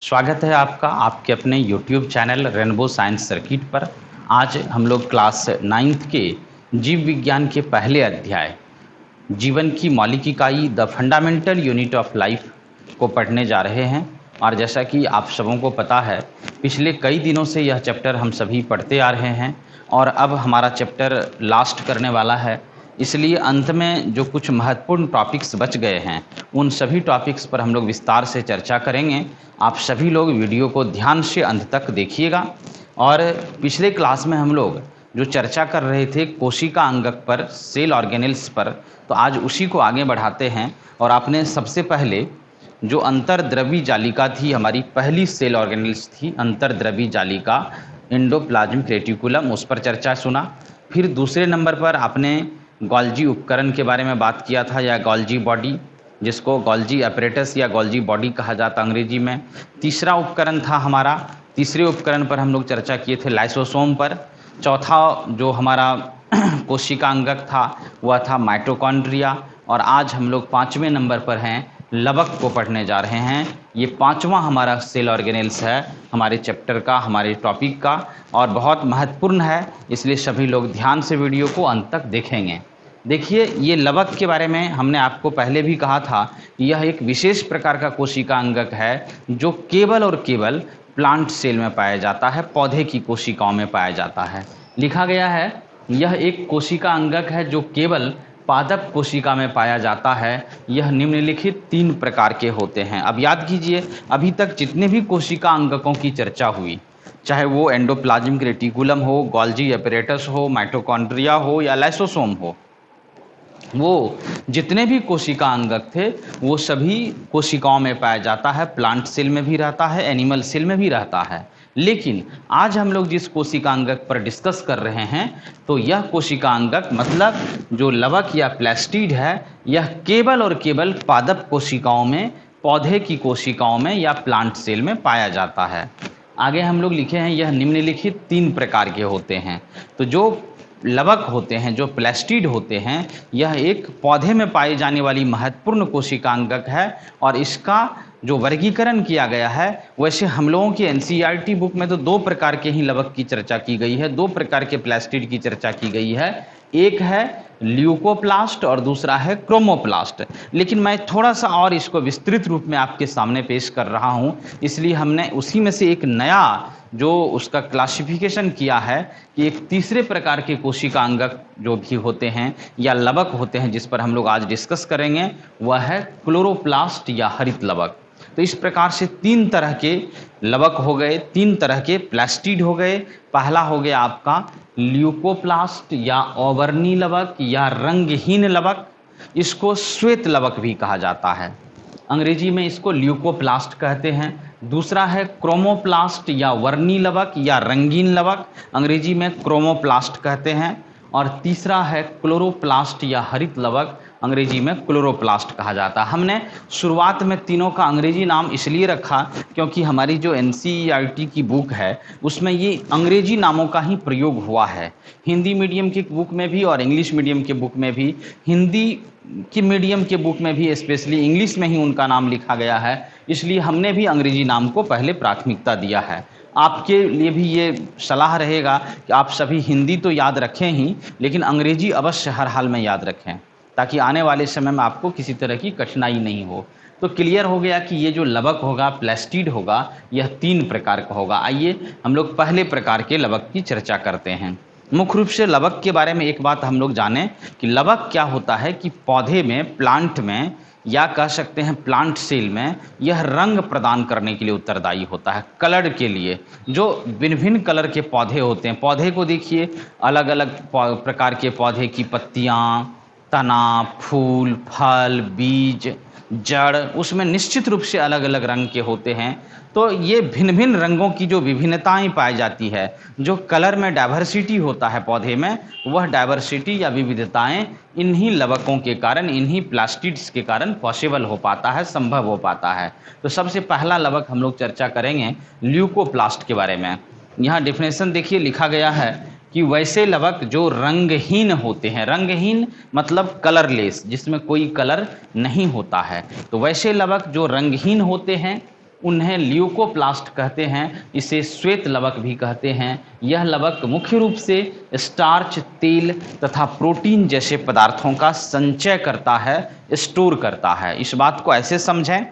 स्वागत है आपका आपके अपने YouTube channel rainbow science circuit पर। आज हम लोग क्लास 9th के जीव विज्ञान के पहले अध्याय जीवन की मौलिक इकाई the fundamental unit of life को पढ़ने जा रहे हैं। और जैसा कि आप सबों को पता है, पिछले कई दिनों से यह चैप्टर हम सभी पढ़ते आ रहे हैं और अब हमारा चैप्टर लास्ट करने वाला है। इसलिए अंत में जो कुछ महत्वपूर्ण टॉपिक्स बच गए हैं उन सभी टॉपिक्स पर हम लोग विस्तार से चर्चा करेंगे। आप सभी लोग वीडियो को ध्यान से अंत तक देखिएगा। और पिछले क्लास में हम लोग जो चर्चा कर रहे थे कोशिका अंगक पर, सेल ऑर्गेनेल्स पर, तो आज उसी को आगे बढ़ाते हैं। और आपने सबसे पहले जो अंतर्द्रवी जालिका थी, हमारी पहली सेल ऑर्गेनेल्स थी अंतर्द्रवी जालिका एंडोप्लाज्मिक रेटिकुलम, उस पर चर्चा सुना। फिर दूसरे नंबर पर आपने गोल्जी उपकरण के बारे में बात किया था, या गोल्जी बॉडी, जिसको गोल्जी अपरेटस या गोल्जी बॉडी कहा जाता अंग्रेजी में। तीसरा उपकरण था हमारा, तीसरे उपकरण पर हम लोग चर्चा किए थे लाइसोसोम पर। चौथा जो हमारा कोशिका अंगक था वह था माइटोकॉन्ड्रिया। और आज हम लोग 5वें नंबर पर हैं, लवक को पढ़ने जा रहे हैं। ये 5वां हमारा सेल ऑर्गेनेल्स है हमारे चैप्टर का, हमारे टॉपिक का, और बहुत महत्वपूर्ण है, इसलिए सभी लोग ध्यान से वीडियो को अंत तक देखेंगे। देखिए, ये लवक के बारे में हमने आपको पहले भी कहा था कि यह एक विशेष प्रकार का कोशिका अंगक है जो केवल और केवल प्लांट सेल में पाया जाता है, पौधे की कोशिकाओं में पाया जाता है। लिखा गया है यह एक कोशिका अंगक है जो केवल पादप कोशिका में पाया जाता है। यह निम्नलिखित 3 प्रकार के होते हैं। अब याद कीजिए, अभी तक जितने भी कोशिका अंगकों की चर्चा हुई, चाहे वो एंडोप्लाज्मिक रेटिकुलम हो, गोल्जी अपैरेटस हो, माइटोकॉन्ड्रिया हो या लाइसोसोम हो, वो जितने भी कोशिका अंगक थे वो सभी कोशिकाओं में पाया जाता है। प्लांट सेल में भी रहता है, एनिमल सेल में भी रहता है। लेकिन आज हम लोग जिस कोशिका अंगक पर डिस्कस कर रहे हैं, तो यह कोशिका अंगक मतलब जो लवक या प्लास्टिड है, यह केवल और केवल पादप कोशिकाओं में, पौधे की कोशिकाओं में या प्लांट सेल में पाया जाता है। आगे हम लोग लिखे हैं यह निम्नलिखित 3 प्रकार के होते हैं। तो जो लवक होते हैं, जो प्लास्टिड होते हैं, यह एक पौधे में पाई जाने वाली महत्वपूर्ण कोशिका अंगक है। और इसका जो वर्गीकरण किया गया है, वैसे हम लोगों की एनसीईआरटी बुक में तो 2 प्रकार के ही लवक की चर्चा की गई है, 2 प्रकार के प्लास्टिड की चर्चा की गई है। एक है ल्यूकोप्लास्ट और दूसरा है क्रोमोप्लास्ट। लेकिन मैं थोड़ा सा और इसको विस्तृत रूप में आपके सामने पेश कर रहा हूँ, इसलिए हमने उसी में से एक नया जो उसका क्लासिफिकेशन किया है कि एक तीसरे प्रकार के कोशिका अंगक जो भी होते हैं या लवक होते हैं, जिस पर हम लोग आज डिस्कस करेंगे, वह है क्लोरोप्लास्ट या हरित लवक। तो इस प्रकार से 3 तरह के लवक हो गए, 3 तरह के प्लास्टिड हो गए। पहला हो गया आपका ल्यूकोप्लास्ट या ओवर्नी लवक या रंगहीन लवक, इसको श्वेत लवक भी कहा जाता है, अंग्रेजी में इसको ल्यूकोप्लास्ट कहते हैं। दूसरा है क्रोमोप्लास्ट या वर्णी लवक या रंगीन लवक, अंग्रेजी में क्रोमोप्लास्ट कहते हैं। और तीसरा है क्लोरोप्लास्ट या हरित लवक, अंग्रेजी में क्लोरोप्लास्ट कहा जाता है। हमने शुरुआत में तीनों का अंग्रेजी नाम इसलिए रखा क्योंकि हमारी जो एनसीईआरटी की बुक है उसमें ये अंग्रेजी नामों का ही प्रयोग हुआ है। हिंदी मीडियम की बुक में भी और इंग्लिश मीडियम के बुक में भी, हिंदी की मीडियम के बुक में भी स्पेशली इंग्लिश में ही उनका नाम लिखा गया है, इसलिए हमने भी अंग्रेजी नाम को पहले प्राथमिकता दिया है। आपके लिए भी ये सलाह रहेगा कि आप सभी हिंदी तो याद रखें ही, लेकिन अंग्रेजी अवश्य हर हाल में याद रखें, ताकि आने वाले समय में आपको किसी तरह की कठिनाई नहीं हो। तो क्लियर हो गया कि ये जो लवक होगा, प्लास्टिड होगा, यह 3 प्रकार का होगा। आइए हम लोग पहले प्रकार के लवक की चर्चा करते हैं। मुख्य रूप से लवक के बारे में एक बात हम लोग जानें कि लवक क्या होता है कि पौधे में, प्लांट में, या कह सकते हैं प्लांट सेल में, यह रंग प्रदान करने के लिए उत्तरदायी होता है, कलर के लिए। जो भिन्न भिन्न कलर के पौधे होते हैं, पौधे को देखिए, अलग अलग प्रकार के पौधे की पत्तियाँ, तना, फूल, फल, बीज, जड़, उसमें निश्चित रूप से अलग अलग रंग के होते हैं। तो ये भिन्न भिन्न रंगों की जो विभिन्नताएं पाई जाती है, जो कलर में डाइवर्सिटी होता है पौधे में, वह डाइवर्सिटी या विविधताएं इन्हीं लवकों के कारण, इन्हीं प्लास्टिड्स के कारण पॉसिबल हो पाता है, संभव हो पाता है। तो सबसे पहला लवक हम लोग चर्चा करेंगे ल्यूकोप्लास्ट के बारे में। यहाँ डेफिनेशन देखिए, लिखा गया है कि वैसे लवक जो रंगहीन होते हैं, रंगहीन मतलब कलरलेस, जिसमें कोई कलर नहीं होता है, तो वैसे लवक जो रंगहीन होते हैं उन्हें ल्यूकोप्लास्ट कहते हैं, इसे श्वेत लवक भी कहते हैं। यह लवक मुख्य रूप से स्टार्च, तेल तथा प्रोटीन जैसे पदार्थों का संचय करता है, स्टोर करता है। इस बात को ऐसे समझें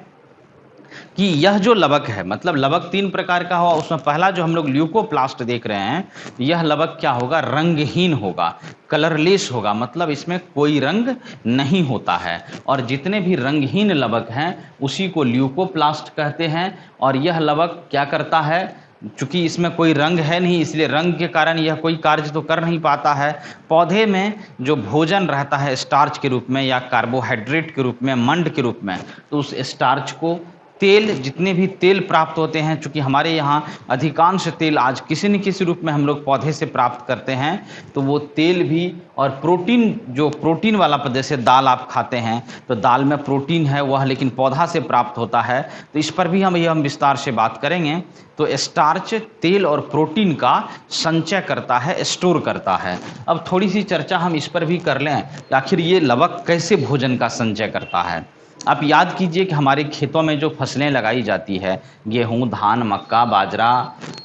कि यह जो लवक है, मतलब लवक तीन प्रकार का हुआ, उसमें पहला जो हम लोग ल्यूकोप्लास्ट देख रहे हैं, यह लवक क्या होगा, रंगहीन होगा, कलरलेस होगा, मतलब इसमें कोई रंग नहीं होता है। और जितने भी रंगहीन लवक हैं उसी को ल्यूकोप्लास्ट कहते हैं। और यह लवक क्या करता है, चूंकि इसमें कोई रंग है नहीं, इसलिए रंग के कारण यह कोई कार्य तो कर नहीं पाता है। पौधे में जो भोजन रहता है स्टार्च के रूप में या कार्बोहाइड्रेट के रूप में, मंड के रूप में, तो उस स्टार्च को, तेल, जितने भी तेल प्राप्त होते हैं, चूंकि हमारे यहाँ अधिकांश तेल आज किसी न किसी रूप में हम लोग पौधे से प्राप्त करते हैं, तो वो तेल भी, और प्रोटीन, जो प्रोटीन वाला पद, जैसे दाल आप खाते हैं तो दाल में प्रोटीन है वह लेकिन पौधा से प्राप्त होता है, तो इस पर भी हम विस्तार से बात करेंगे। तो स्टार्च तेल और प्रोटीन का संचय करता है, स्टोर करता है। अब थोड़ी सी चर्चा हम इस पर भी कर लें कि आखिर ये लवक कैसे भोजन का संचय करता है। आप याद कीजिए कि हमारे खेतों में जो फसलें लगाई जाती है, गेहूं, धान, मक्का, बाजरा,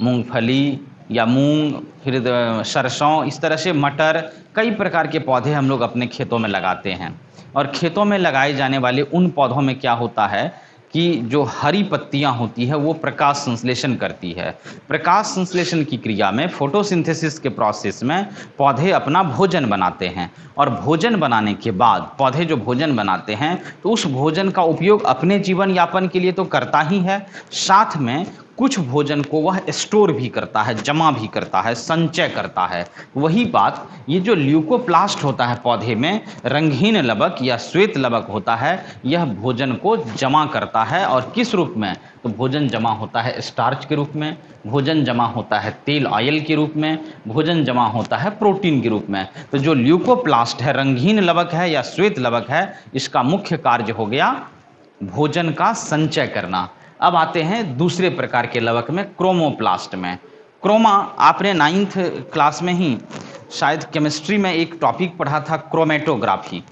मूंगफली या मूंग, फिर सरसों, इस तरह से मटर, कई प्रकार के पौधे हम लोग अपने खेतों में लगाते हैं। और खेतों में लगाए जाने वाले उन पौधों में क्या होता है कि जो हरी पत्तियां होती है वो प्रकाश संश्लेषण करती है। प्रकाश संश्लेषण की क्रिया में, फोटोसिंथेसिस के प्रोसेस में, पौधे अपना भोजन बनाते हैं। और भोजन बनाने के बाद पौधे जो भोजन बनाते हैं तो उस भोजन का उपयोग अपने जीवन यापन के लिए तो करता ही है, साथ में कुछ भोजन को वह स्टोर भी करता है, जमा भी करता है, संचय करता है। वही बात ये जो ल्यूकोप्लास्ट होता है पौधे में, रंगहीन लवक या श्वेत लवक होता है, यह भोजन को जमा करता है। और किस रूप में, तो भोजन जमा होता है स्टार्च के रूप में, भोजन जमा होता है तेल, ऑयल के रूप में, भोजन जमा होता है प्रोटीन के रूप में। तो जो ल्यूकोप्लास्ट है, रंगहीन लवक है या श्वेत लवक है, इसका मुख्य कार्य हो गया भोजन का संचय करना। अब आते हैं दूसरे प्रकार के लवक में, क्रोमोप्लास्ट में। क्रोमा, आपने 9th क्लास में ही शायद केमिस्ट्री में एक टॉपिक पढ़ा था, क्रोमेटोग्राफी।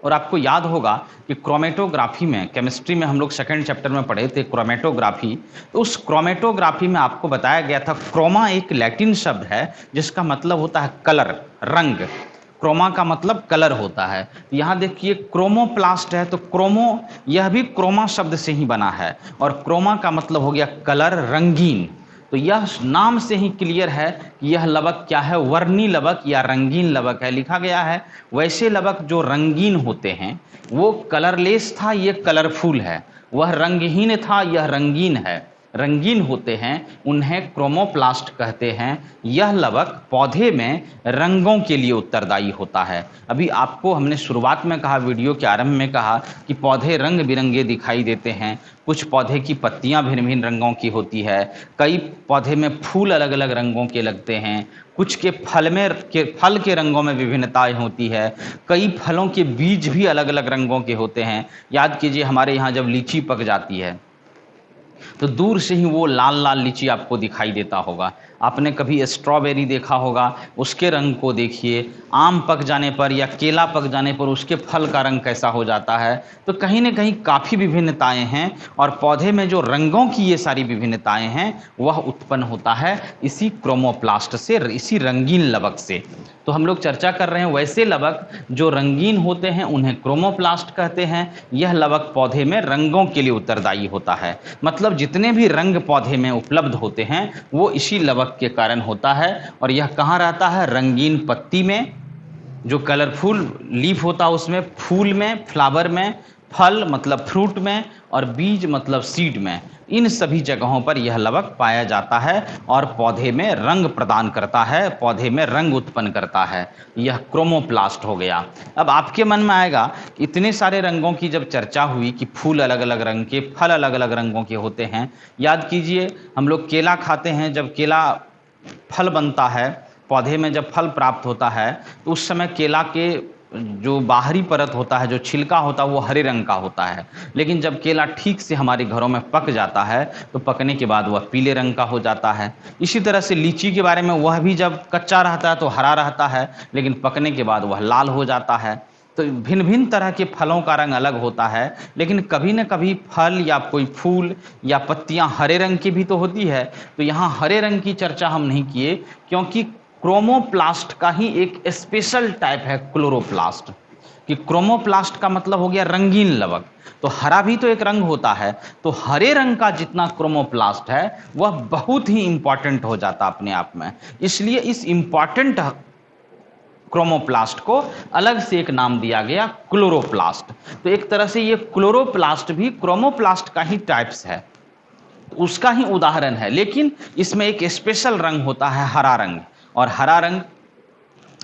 और आपको याद होगा कि क्रोमेटोग्राफी में, केमिस्ट्री में हम लोग 2nd चैप्टर में पढ़े थे क्रोमेटोग्राफी। तो उस क्रोमेटोग्राफी में आपको बताया गया था, क्रोमा एक लैटिन शब्द है जिसका मतलब होता है कलर, रंग। क्रोमा का मतलब कलर होता है। यहाँ देखिए क्रोमोप्लास्ट है, तो क्रोमो, यह भी क्रोमा शब्द से ही बना है, और क्रोमा का मतलब हो गया कलर, रंगीन। तो यह नाम से ही क्लियर है कि यह लवक क्या है, वर्णी लवक या रंगीन लवक है। लिखा गया है वैसे लवक जो रंगीन होते हैं वो कलरलेस था, ये कलरफुल है। वह रंगहीन था, यह रंगीन है। रंगीन होते हैं उन्हें क्रोमोप्लास्ट कहते हैं। यह लवक पौधे में रंगों के लिए उत्तरदायी होता है। अभी आपको हमने शुरुआत में कहा, वीडियो के आरंभ में कहा कि पौधे रंग बिरंगे दिखाई देते हैं। कुछ पौधे की पत्तियां भिन्न भिन्न रंगों की होती है, कई पौधे में फूल अलग अलग रंगों के लगते हैं, कुछ के फल के रंगों में विभिन्नताएं होती है, कई फलों के बीज भी अलग अलग रंगों के होते हैं। याद कीजिए हमारे यहाँ जब लीची पक जाती है तो दूर से ही वो लाल लाल लीची आपको दिखाई देता होगा। आपने कभी स्ट्रॉबेरी देखा होगा, उसके रंग को देखिए। आम पक जाने पर या केला पक जाने पर उसके फल का रंग कैसा हो जाता है। तो कहीं ना कहीं काफ़ी विभिन्नताएं हैं, और पौधे में जो रंगों की ये सारी विभिन्नताएं हैं वह उत्पन्न होता है इसी क्रोमोप्लास्ट से, इसी रंगीन लवक से। तो हम लोग चर्चा कर रहे हैं वैसे लवक जो रंगीन होते हैं उन्हें क्रोमोप्लास्ट कहते हैं। यह लवक पौधे में रंगों के लिए उत्तरदायी होता है, मतलब जितने भी रंग पौधे में उपलब्ध होते हैं वो इसी लवक के कारण होता है। और यह कहाँ रहता है, रंगीन पत्ती में, जो कलरफुल लीफ होता है उसमें, फूल में, फ्लावर में, फल मतलब फ्रूट में, और बीज मतलब सीड में। इन सभी जगहों पर यह लवक पाया जाता है और पौधे में रंग प्रदान करता है, पौधे में रंग उत्पन्न करता है। यह क्रोमोप्लास्ट हो गया। अब आपके मन में आएगा कि इतने सारे रंगों की जब चर्चा हुई कि फूल अलग अलग रंग के, फल अलग अलग रंगों के होते हैं। याद कीजिए हम लोग केला खाते हैं, जब केला फल बनता है, पौधे में जब फल प्राप्त होता है तो उस समय केला के जो बाहरी परत होता है, जो छिलका होता है, वो हरे रंग का होता है। लेकिन जब केला ठीक से हमारे घरों में पक जाता है तो पकने के बाद वह पीले रंग का हो जाता है। इसी तरह से लीची के बारे में, वह भी जब कच्चा रहता है तो हरा रहता है, लेकिन पकने के बाद वह लाल हो जाता है। तो भिन्न भिन्न तरह के फलों का रंग अलग होता है, लेकिन कभी न कभी फल या कोई फूल या पत्तियां हरे रंग की भी तो होती है। तो यहाँ हरे रंग की चर्चा हम नहीं किए, क्योंकि क्रोमोप्लास्ट का ही एक स्पेशल टाइप है क्लोरोप्लास्ट, कि क्रोमोप्लास्ट का मतलब हो गया रंगीन लवक। तो हरा भी तो एक रंग होता है, तो हरे रंग का जितना क्रोमोप्लास्ट है वह बहुत ही इंपॉर्टेंट हो जाता अपने आप में। इसलिए इस इंपॉर्टेंट क्रोमोप्लास्ट को अलग से एक नाम दिया गया क्लोरोप्लास्ट। तो एक तरह से ये क्लोरोप्लास्ट भी क्रोमोप्लास्ट का ही टाइप्स है, उसका ही उदाहरण है, लेकिन इसमें एक स्पेशल रंग होता है हरा रंग। और हरा रंग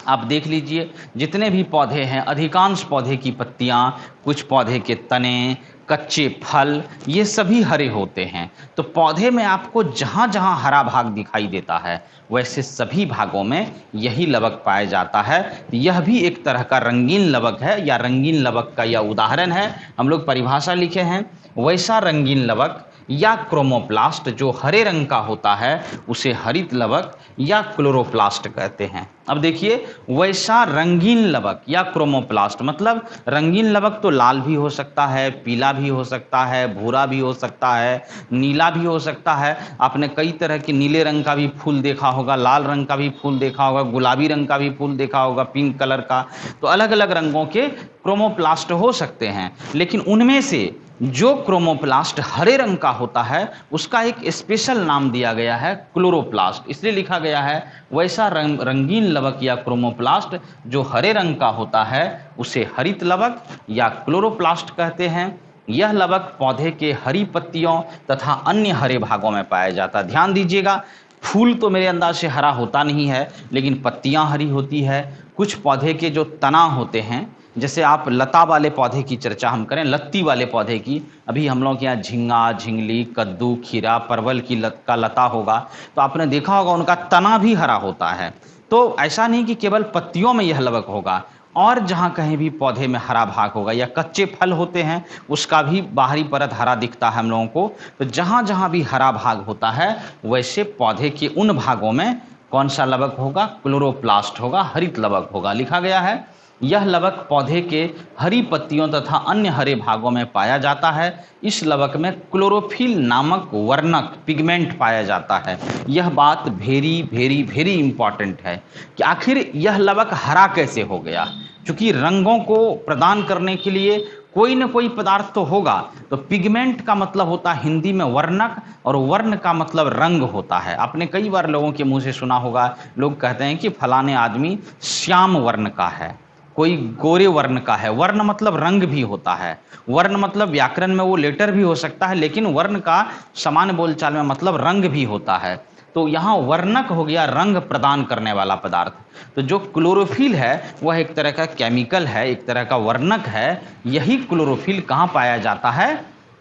आप देख लीजिए, जितने भी पौधे हैं, अधिकांश पौधे की पत्तियां, कुछ पौधे के तने, कच्चे फल, ये सभी हरे होते हैं। तो पौधे में आपको जहाँ जहाँ हरा भाग दिखाई देता है वैसे सभी भागों में यही लवक पाया जाता है। यह भी एक तरह का रंगीन लवक है, या रंगीन लवक का यह उदाहरण है। हम लोग परिभाषा लिखे हैं, वैसा रंगीन लवक या क्रोमोप्लास्ट जो हरे रंग का होता है उसे हरित लवक या क्लोरोप्लास्ट कहते हैं। अब देखिए, वैसा रंगीन लवक या क्रोमोप्लास्ट मतलब रंगीन लवक तो लाल भी हो सकता है, पीला भी हो सकता है, भूरा भी हो सकता है, नीला भी हो सकता है। आपने कई तरह के नीले रंग का भी फूल देखा होगा, लाल रंग का भी फूल देखा होगा, गुलाबी रंग का भी फूल देखा होगा, पिंक कलर का। तो अलग अलग रंगों के क्रोमोप्लास्ट हो सकते हैं, लेकिन उनमें से जो क्रोमोप्लास्ट हरे रंग का होता है उसका एक स्पेशल नाम दिया गया है क्लोरोप्लास्ट। इसलिए लिखा गया है वैसा रंगीन लवक या क्रोमोप्लास्ट जो हरे रंग का होता है उसे हरित लवक या क्लोरोप्लास्ट कहते हैं। यह लवक पौधे के हरी पत्तियों तथा अन्य हरे भागों में पाया जाता है। ध्यान दीजिएगा, फूल तो मेरे अंदाज से हरा होता नहीं है, लेकिन पत्तियां हरी होती है। कुछ पौधे के जो तना होते हैं, जैसे आप लता वाले पौधे की चर्चा हम करें, लत्ती वाले पौधे की, अभी हम लोग के यहाँ झिंगा, झिंगली, कद्दू, खीरा, परवल की का लता होगा, तो आपने देखा होगा उनका तना भी हरा होता है। तो ऐसा नहीं कि केवल पत्तियों में यह लवक होगा, और जहाँ कहीं भी पौधे में हरा भाग होगा, या कच्चे फल होते हैं उसका भी बाहरी परत हरा दिखता है हम लोगों को। तो जहाँ जहाँ भी हरा भाग होता है वैसे पौधे के उन भागों में कौन सा लवक होगा? क्लोरोप्लास्ट होगा, हरित लवक होगा। लिखा गया है यह लवक पौधे के हरी पत्तियों तथा अन्य हरे भागों में पाया जाता है। इस लवक में क्लोरोफिल नामक वर्णक पिगमेंट पाया जाता है। यह बात वेरी वेरी वेरी इंपॉर्टेंट है कि आखिर यह लवक हरा कैसे हो गया। क्योंकि रंगों को प्रदान करने के लिए कोई न कोई पदार्थ तो होगा। तो पिगमेंट का मतलब होता है हिंदी में वर्णक, और वर्ण का मतलब रंग होता है। आपने कई बार लोगों के मुंह से सुना होगा, लोग कहते हैं कि फलाने आदमी श्याम वर्ण का है, कोई गोरे वर्ण का है। वर्ण मतलब रंग भी होता है। वर्ण मतलब व्याकरण में वो लेटर भी हो सकता है, लेकिन वर्ण का सामान्य बोलचाल में मतलब रंग भी होता है। तो यहाँ वर्णक हो गया रंग प्रदान करने वाला पदार्थ। तो जो क्लोरोफिल है वह एक तरह का केमिकल है, एक तरह का वर्णक है। यही क्लोरोफिल कहाँ पाया जाता है?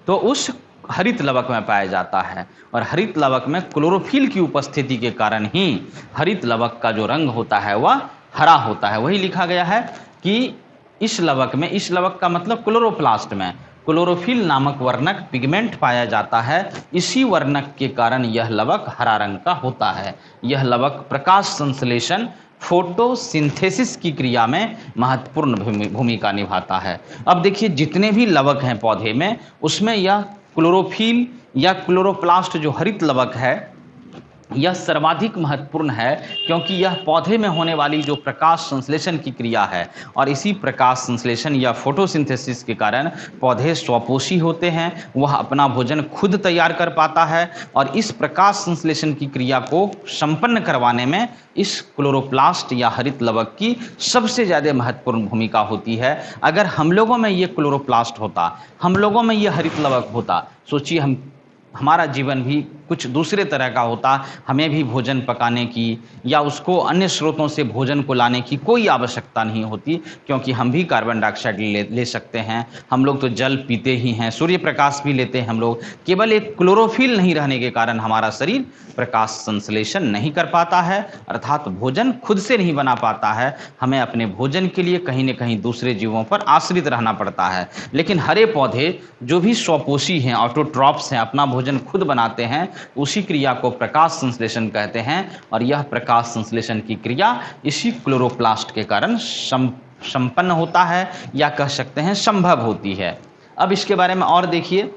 तो उस हरित लवक में पाया जाता है। और हरित लवक में क्लोरोफिल की उपस्थिति के कारण ही हरित लवक का जो रंग होता है वह हरा होता है। वही लिखा गया है कि इस लवक में, इस लवक का मतलब क्लोरोप्लास्ट में क्लोरोफिल नामक वर्णक पिगमेंट पाया जाता है। इसी वर्णक के कारण यह लवक हरा रंग का होता है। यह लवक प्रकाश संश्लेषण फोटोसिंथेसिस की क्रिया में महत्वपूर्ण भूमिका निभाता है। अब देखिए, जितने भी लवक हैं पौधे में, उसमें यह क्लोरोफिल या क्लोरोप्लास्ट जो हरित लवक है यह सर्वाधिक महत्वपूर्ण है, क्योंकि यह पौधे में होने वाली जो प्रकाश संश्लेषण की क्रिया है, और इसी प्रकाश संश्लेषण या फोटोसिंथेसिस के कारण पौधे स्वपोषी होते हैं। वह अपना भोजन खुद तैयार कर पाता है, और इस प्रकाश संश्लेषण की क्रिया को संपन्न करवाने में इस क्लोरोप्लास्ट या हरित लवक की सबसे ज़्यादा महत्वपूर्ण भूमिका होती है। अगर हम लोगों में ये क्लोरोप्लास्ट होता, हम लोगों में ये हरित लवक होता, सोचिए हमारा जीवन भी कुछ दूसरे तरह का होता। हमें भी भोजन पकाने की या उसको अन्य स्रोतों से भोजन को लाने की कोई आवश्यकता नहीं होती, क्योंकि हम भी कार्बन डाइऑक्साइड ले सकते हैं। हम लोग तो जल पीते ही हैं, सूर्य प्रकाश भी लेते हैं हम लोग। केवल एक क्लोरोफिल नहीं रहने के कारण हमारा शरीर प्रकाश संश्लेषण नहीं कर पाता है, अर्थात भोजन खुद से नहीं बना पाता है। हमें अपने भोजन के लिए कहीं न कहीं दूसरे जीवों पर आश्रित रहना पड़ता है। लेकिन हरे पौधे जो भी स्वपोषी हैं, ऑटोट्रॉप्स हैं, अपना भोजन खुद बनाते हैं, उसी क्रिया को प्रकाश संश्लेषण कहते हैं। और यह प्रकाश संश्लेषण की क्रिया इसी क्लोरोप्लास्ट के कारण संपन्न होता है या कह सकते हैं संभव होती है। अब इसके बारे में और देखिए,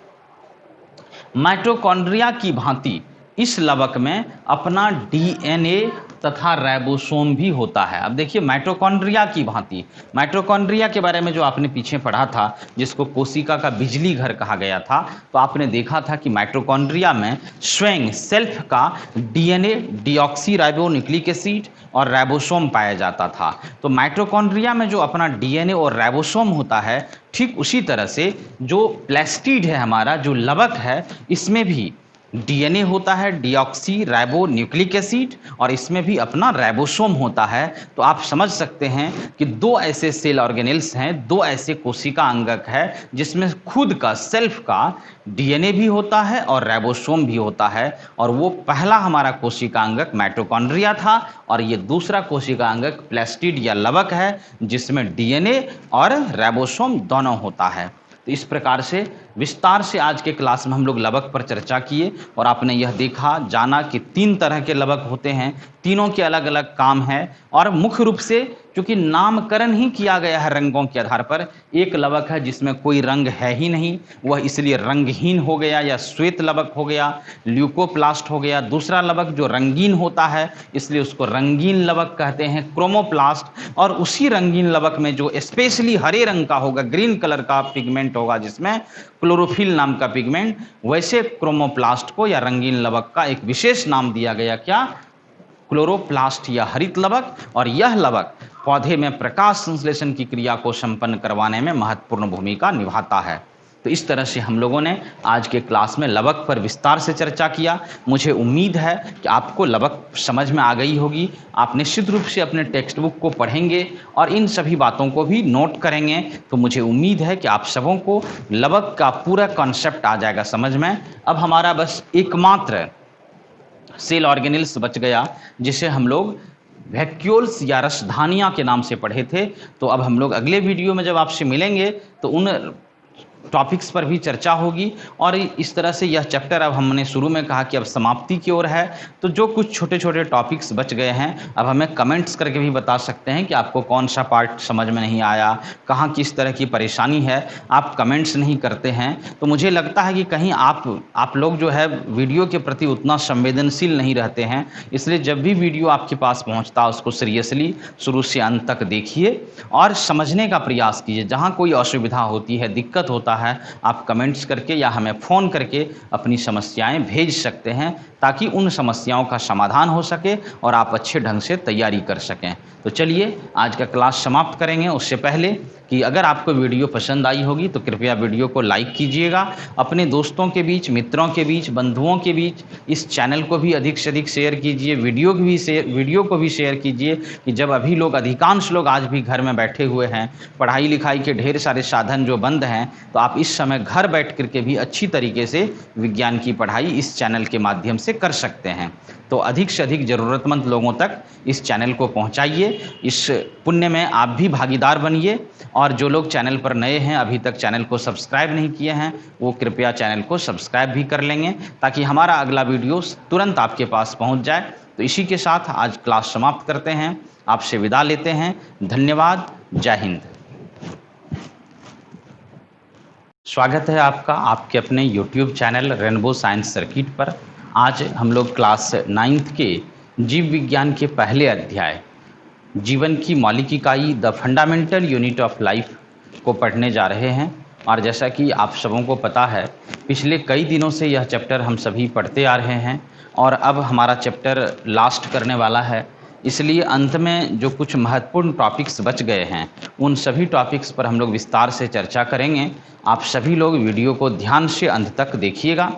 माइटोकॉन्ड्रिया की भांति इस लवक में अपना डीएनए तथा राइबोसोम भी होता है। अब देखिए, माइटोकॉन्ड्रिया की भांति, माइटोकॉन्ड्रिया के बारे में जो आपने पीछे पढ़ा था, जिसको कोशिका का बिजली घर कहा गया था, तो आपने देखा था कि माइटोकॉन्ड्रिया में स्वयं सेल्फ का DNA, deoxy ribo nucleic acid और राइबोसोम पाया जाता था। तो माइटोकॉन्ड्रिया में जो अपना डीएनए और राइबोसोम होता है, ठीक उसी तरह से जो प्लास्टिड है हमारा, जो लवक है, इसमें भी डीएनए होता है, डीऑक्सी राइबो न्यूक्लिक एसिड, और इसमें भी अपना राइबोसोम होता है। तो आप समझ सकते हैं कि दो ऐसे सेल ऑर्गेनेल्स हैं, दो ऐसे कोशिका अंगक है जिसमें खुद का सेल्फ का डीएनए भी होता है और राइबोसोम भी होता है। और वो पहला हमारा कोशिका अंगक माइटोकॉन्ड्रिया था, और ये दूसरा कोशिका अंगक प्लास्टिड या लवक है जिसमें डीएनए और राइबोसोम दोनों होता है। तो इस प्रकार से विस्तार से आज के क्लास में हम लोग लवक पर चर्चा किए, और आपने यह देखा जाना कि 3 तरह के लवक होते हैं, तीनों के अलग अलग काम है। और मुख्य रूप से क्योंकि नामकरण ही किया गया है रंगों के आधार पर, एक लवक है जिसमें कोई रंग है ही नहीं, वह इसलिए रंगहीन हो गया या श्वेत लवक हो गया, ल्यूकोप्लास्ट हो गया। दूसरा लवक जो रंगीन होता है, इसलिए उसको रंगीन लवक कहते हैं, क्रोमोप्लास्ट। और उसी रंगीन लवक में जो स्पेशली हरे रंग का होगा, ग्रीन कलर का पिगमेंट होगा जिसमें क्लोरोफिल नाम का पिगमेंट, वैसे क्रोमोप्लास्ट को या रंगीन लवक का एक विशेष नाम दिया गया, क्या? क्लोरोप्लास्ट या हरित लवक। और यह लवक पौधे में प्रकाश संश्लेषण की क्रिया को संपन्न करवाने में महत्वपूर्ण भूमिका निभाता है। तो इस तरह से हम लोगों ने आज के क्लास में लवक पर विस्तार से चर्चा किया। मुझे उम्मीद है कि आपको लवक समझ में आ गई होगी। आप निश्चित रूप से अपने टेक्स्ट बुक को पढ़ेंगे और इन सभी बातों को भी नोट करेंगे, तो मुझे उम्मीद है कि आप सबों को लवक का पूरा कॉन्सेप्ट आ जाएगा समझ में। अब हमारा बस एकमात्र सेल ऑर्गेनेल्स बच गया, जिसे हम लोग वैक्यूल्स या रसधानियाँ के नाम से पढ़े थे। तो अब हम लोग अगले वीडियो में जब आपसे मिलेंगे तो उन टॉपिक्स पर भी चर्चा होगी। और इस तरह से यह चैप्टर, अब हमने शुरू में कहा कि अब समाप्ति की ओर है, तो जो कुछ छोटे छोटे टॉपिक्स बच गए हैं, अब हमें कमेंट्स करके भी बता सकते हैं कि आपको कौन सा पार्ट समझ में नहीं आया, कहाँ किस तरह की परेशानी है। आप कमेंट्स नहीं करते हैं तो मुझे लगता है कि कहीं आप लोग जो है वीडियो के प्रति उतना संवेदनशील नहीं रहते हैं। इसलिए जब भी वीडियो आपके पास पहुँचता है उसको सीरियसली शुरू से अंत तक देखिए और समझने का प्रयास कीजिए। जहाँ कोई असुविधा होती है, दिक्कत होता है, आप कमेंट्स करके या हमें फ़ोन करके अपनी समस्याएं भेज सकते हैं, ताकि उन समस्याओं का समाधान हो सके और आप अच्छे ढंग से तैयारी कर सकें। तो चलिए आज का क्लास समाप्त करेंगे। उससे पहले कि अगर आपको वीडियो पसंद आई होगी तो कृपया वीडियो को लाइक कीजिएगा, अपने दोस्तों के बीच, मित्रों के बीच, बंधुओं के बीच इस चैनल को भी अधिक से अधिक शेयर कीजिए, वीडियो को भी शेयर कीजिए, कि जब अभी लोग, अधिकांश लोग आज भी घर में बैठे हुए हैं, पढ़ाई लिखाई के ढेर सारे साधन जो बंद हैं, तो आप इस समय घर बैठ करके भी अच्छी तरीके से विज्ञान की पढ़ाई इस चैनल के माध्यम से कर सकते हैं। तो अधिक से अधिक ज़रूरतमंद लोगों तक इस चैनल को पहुंचाइए, इस पुण्य में आप भी भागीदार बनिए। और जो लोग चैनल पर नए हैं, अभी तक चैनल को सब्सक्राइब नहीं किए हैं, वो कृपया चैनल को सब्सक्राइब भी कर लेंगे, ताकि हमारा अगला वीडियो तुरंत आपके पास पहुंच जाए। तो इसी के साथ आज क्लास समाप्त करते हैं, आपसे विदा लेते हैं। धन्यवाद, जय हिंद। स्वागत है आपका आपके अपने YouTube channel rainbow science circuit पर। आज हम लोग क्लास 9th के जीव विज्ञान के पहले अध्याय, जीवन की मौलिक इकाई, the fundamental unit of life को पढ़ने जा रहे हैं। और जैसा कि आप सबों को पता है, पिछले कई दिनों से यह चैप्टर हम सभी पढ़ते आ रहे हैं और अब हमारा चैप्टर लास्ट करने वाला है। इसलिए अंत में जो कुछ महत्वपूर्ण टॉपिक्स बच गए हैं, उन सभी टॉपिक्स पर हम लोग विस्तार से चर्चा करेंगे। आप सभी लोग वीडियो को ध्यान से अंत तक देखिएगा।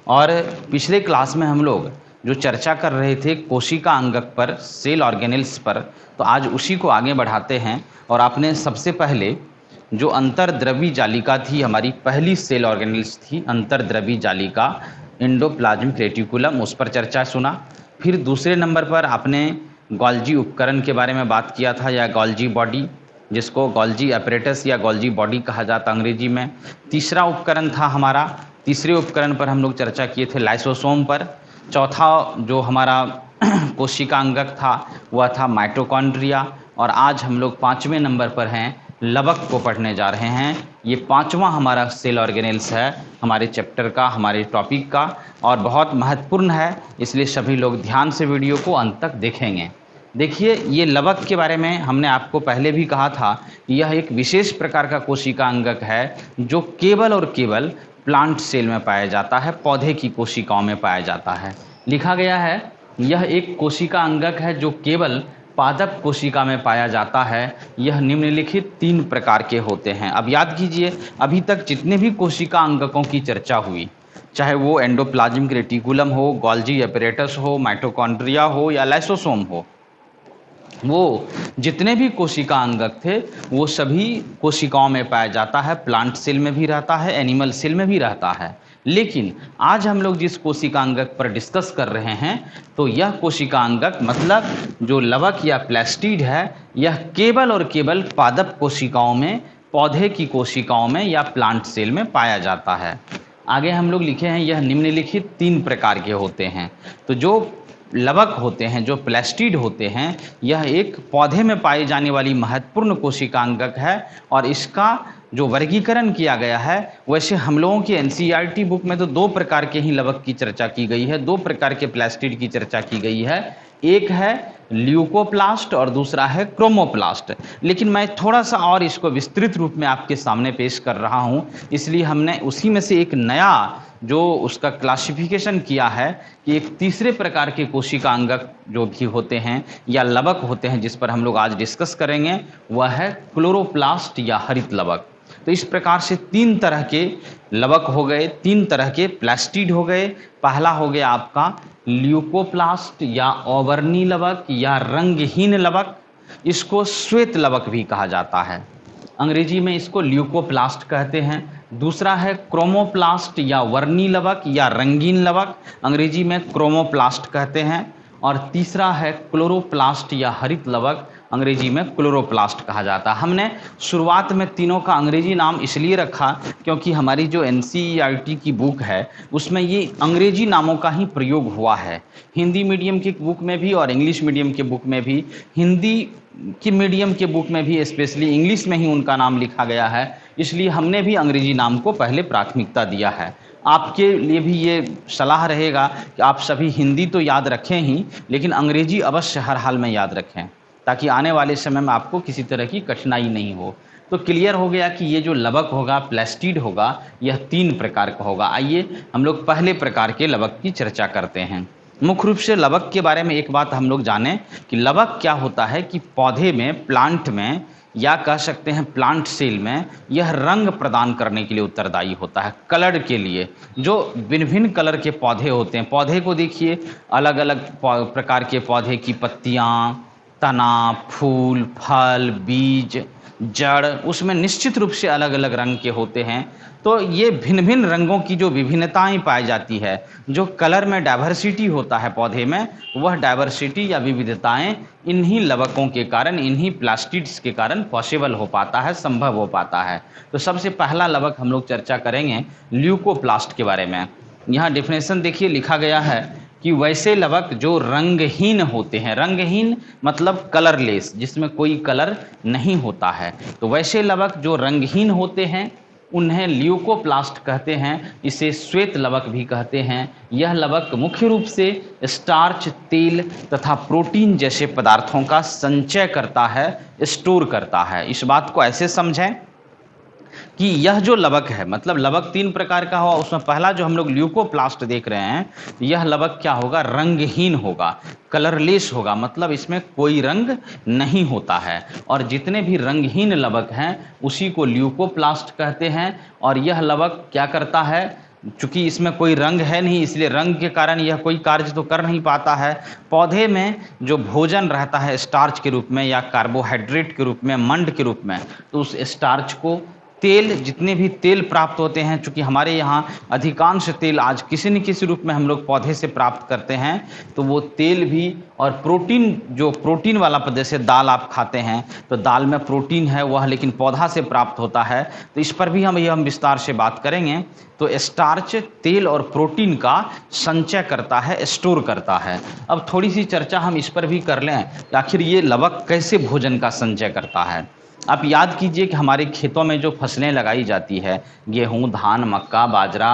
और पिछले क्लास में हम लोग जो चर्चा कर रहे थे कोशिका अंगक पर, सेल ऑर्गेनेल्स पर, तो आज उसी को आगे बढ़ाते हैं। और आपने सबसे पहले जो अंतर्द्रवी जालिका थी, हमारी पहली सेल ऑर्गेनेल्स थी अंतर्द्रवी जालिका, एंडोप्लाज्मिक रेटिकुलम, उस पर चर्चा सुना। फिर दूसरे नंबर पर आपने गोल्जी उपकरण के बारे में बात किया था, या गोल्जी बॉडी, जिसको गोल्जी अपरेटस या गोल्जी बॉडी कहा जाता अंग्रेजी में। तीसरा उपकरण था हमारा, तीसरे उपकरण पर हम लोग चर्चा किए थे लाइसोसोम पर। चौथा जो हमारा कोशिका अंगक था वह था माइटोकॉन्ड्रिया। और आज हम लोग 5वें नंबर पर हैं, लवक को पढ़ने जा रहे हैं। ये 5वां हमारा सेल ऑर्गेनेल्स है हमारे चैप्टर का, हमारे टॉपिक का, और बहुत महत्वपूर्ण है, इसलिए सभी लोग ध्यान से वीडियो को अंत तक देखेंगे। देखिए, ये लवक के बारे में हमने आपको पहले भी कहा था कि यह एक विशेष प्रकार का कोशिका अंगक है जो केवल और केवल प्लांट सेल में पाया जाता है, पौधे की कोशिकाओं में पाया जाता है। लिखा गया है यह एक कोशिका अंगक है जो केवल पादप कोशिका में पाया जाता है। यह निम्नलिखित 3 प्रकार के होते हैं। अब याद कीजिए, अभी तक जितने भी कोशिका अंगकों की चर्चा हुई, चाहे वो एंडोप्लाज्मिक रेटिकुलम हो, गोल्जी एपरेटस हो, माइटोकॉन्ड्रिया हो या लाइसोसोम हो, वो जितने भी कोशिका अंगक थे वो सभी कोशिकाओं में पाया जाता है। प्लांट सेल में भी रहता है, एनिमल सेल में भी रहता है। लेकिन आज हम लोग जिस कोशिका अंगक पर डिस्कस कर रहे हैं, तो यह कोशिका अंगक मतलब जो लवक या प्लास्टिड है, यह केवल और केवल पादप कोशिकाओं में, पौधे की कोशिकाओं में या प्लांट सेल में पाया जाता है। आगे हम लोग लिखे हैं यह निम्नलिखित 3 प्रकार के होते हैं। तो जो लवक होते हैं, जो प्लास्टिड होते हैं, यह एक पौधे में पाई जाने वाली महत्वपूर्ण कोशिका अंगक है और इसका जो वर्गीकरण किया गया है, वैसे हम लोगों की एनसीईआरटी बुक में तो 2 प्रकार के ही लवक की चर्चा की गई है, 2 प्रकार के प्लास्टिड की चर्चा की गई है। एक है ल्यूकोप्लास्ट और दूसरा है क्रोमोप्लास्ट। लेकिन मैं थोड़ा सा और इसको विस्तृत रूप में आपके सामने पेश कर रहा हूँ, इसलिए हमने उसी में से एक नया जो उसका क्लासिफिकेशन किया है कि एक तीसरे प्रकार के कोशिका अंगक जो भी होते हैं या लवक होते हैं, जिस पर हम लोग आज डिस्कस करेंगे, वह है क्लोरोप्लास्ट या हरित लवक। तो इस प्रकार से 3 तरह के लवक हो गए, 3 तरह के प्लास्टिड हो गए। पहला हो गया आपका ल्यूकोप्लास्ट या ओवर्नी लवक या रंगहीन लवक, इसको श्वेत लवक भी कहा जाता है, अंग्रेजी में इसको ल्यूकोप्लास्ट कहते हैं। दूसरा है क्रोमोप्लास्ट या वर्णी लवक या रंगीन लवक, अंग्रेजी में क्रोमोप्लास्ट कहते हैं। और तीसरा है क्लोरोप्लास्ट या हरित लवक, अंग्रेजी में क्लोरोप्लास्ट कहा जाता है। हमने शुरुआत में तीनों का अंग्रेजी नाम इसलिए रखा क्योंकि हमारी जो एनसीईआरटी की बुक है उसमें ये अंग्रेजी नामों का ही प्रयोग हुआ है। हिंदी मीडियम की बुक में भी और इंग्लिश मीडियम के बुक में भी, हिंदी की मीडियम के बुक में भी स्पेशली इंग्लिश में ही उनका नाम लिखा गया है, इसलिए हमने भी अंग्रेजी नाम को पहले प्राथमिकता दिया है। आपके लिए भी ये सलाह रहेगा कि आप सभी हिंदी तो याद रखें ही, लेकिन अंग्रेजी अवश्य हर हाल में याद रखें, ताकि आने वाले समय में आपको किसी तरह की कठिनाई नहीं हो। तो क्लियर हो गया कि ये जो लवक होगा, प्लास्टिड होगा, यह 3 प्रकार का होगा। आइए हम लोग पहले प्रकार के लवक की चर्चा करते हैं। मुख्य रूप से लवक के बारे में एक बात हम लोग जानें कि लवक क्या होता है कि पौधे में, प्लांट में, या कह सकते हैं प्लांट सेल में, यह रंग प्रदान करने के लिए उत्तरदायी होता है, कलर के लिए। जो भिन्न भिन्न कलर के पौधे होते हैं, पौधे को देखिए, अलग अलग प्रकार के पौधे की पत्तियाँ, तना, फूल, फल, बीज, जड़, उसमें निश्चित रूप से अलग अलग रंग के होते हैं। तो ये भिन्न भिन्न रंगों की जो विभिन्नताएं पाई जाती है, जो कलर में डाइवर्सिटी होता है पौधे में, वह डाइवर्सिटी या विविधताएं इन्हीं लवकों के कारण, इन्हीं प्लास्टिड्स के कारण पॉसिबल हो पाता है, संभव हो पाता है। तो सबसे पहला लवक हम लोग चर्चा करेंगे ल्यूकोप्लास्ट के बारे में। यहाँ डेफिनेशन देखिए, लिखा गया है कि वैसे लवक जो रंगहीन होते हैं, रंगहीन मतलब कलरलेस, जिसमें कोई कलर नहीं होता है, तो वैसे लवक जो रंगहीन होते हैं उन्हें ल्यूकोप्लास्ट कहते हैं। इसे श्वेत लवक भी कहते हैं। यह लवक मुख्य रूप से स्टार्च, तेल तथा प्रोटीन जैसे पदार्थों का संचय करता है, स्टोर करता है। इस बात को ऐसे समझें कि यह जो लवक है, मतलब लवक 3 प्रकार का हुआ, उसमें पहला जो हम लोग ल्यूकोप्लास्ट देख रहे हैं, यह लवक क्या होगा, रंगहीन होगा, कलरलेस होगा, मतलब इसमें कोई रंग नहीं होता है। और जितने भी रंगहीन लवक हैं उसी को ल्यूकोप्लास्ट कहते हैं। और यह लवक क्या करता है, चूंकि इसमें कोई रंग है नहीं, इसलिए रंग के कारण यह कोई कार्य तो कर नहीं पाता है। पौधे में जो भोजन रहता है स्टार्च के रूप में या कार्बोहाइड्रेट के रूप में, मंड के रूप में, तो उस स्टार्च को तेल, जितने भी तेल प्राप्त होते हैं, चूँकि हमारे यहाँ अधिकांश तेल आज किसी न किसी रूप में हम लोग पौधे से प्राप्त करते हैं, तो वो तेल भी और प्रोटीन, जो प्रोटीन वाला पद, जैसे दाल आप खाते हैं तो दाल में प्रोटीन है वह लेकिन पौधा से प्राप्त होता है, तो इस पर भी हम विस्तार से बात करेंगे। तो स्टार्च तेल और प्रोटीन का संचय करता है, स्टोर करता है। अब थोड़ी सी चर्चा हम इस पर भी कर लें कि आखिर ये लवक कैसे भोजन का संचय करता है। आप याद कीजिए कि हमारे खेतों में जो फसलें लगाई जाती है, गेहूँ, धान, मक्का, बाजरा,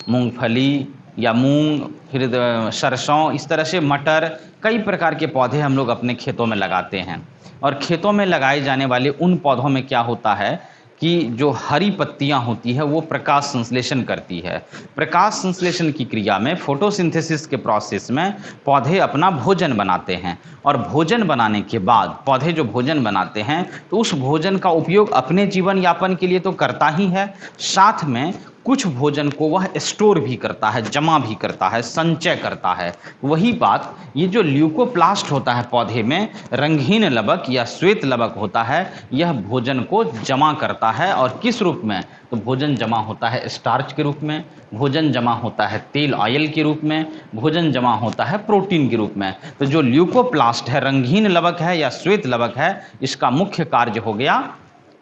मूंगफली या मूंग, फिर सरसों, इस तरह से मटर, कई प्रकार के पौधे हम लोग अपने खेतों में लगाते हैं। और खेतों में लगाए जाने वाले उन पौधों में क्या होता है कि जो हरी पत्तियां होती है वो प्रकाश संश्लेषण करती है। प्रकाश संश्लेषण की क्रिया में, फोटोसिंथेसिस के प्रोसेस में पौधे अपना भोजन बनाते हैं, और भोजन बनाने के बाद पौधे जो भोजन बनाते हैं तो उस भोजन का उपयोग अपने जीवन यापन के लिए तो करता ही है, साथ में कुछ भोजन को वह स्टोर भी करता है, जमा भी करता है, संचय करता है। वही बात, ये जो ल्यूकोप्लास्ट होता है पौधे में, रंगहीन लवक या श्वेत लवक होता है, यह भोजन को जमा करता है। और किस रूप में? तो भोजन जमा होता है स्टार्च के रूप में, भोजन जमा होता है तेल ऑयल के रूप में, भोजन जमा होता है प्रोटीन के रूप में। तो जो ल्यूकोप्लास्ट है, रंगहीन लवक है या श्वेत लवक है, इसका मुख्य कार्य हो गया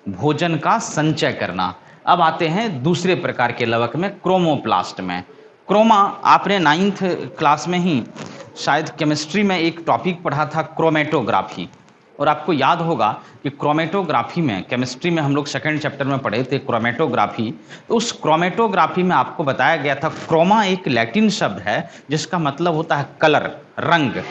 भोजन का संचय करना। अब आते हैं दूसरे प्रकार के लवक में, क्रोमोप्लास्ट में। क्रोमा, आपने 9th क्लास में ही शायद केमिस्ट्री में एक टॉपिक पढ़ा था, क्रोमेटोग्राफी। और आपको याद होगा कि क्रोमेटोग्राफी में, केमिस्ट्री में हम लोग 2nd चैप्टर में पढ़े थे क्रोमेटोग्राफी। तो उस क्रोमेटोग्राफी में आपको बताया गया था, क्रोमा एक लैटिन शब्द है जिसका मतलब होता है कलर, रंग।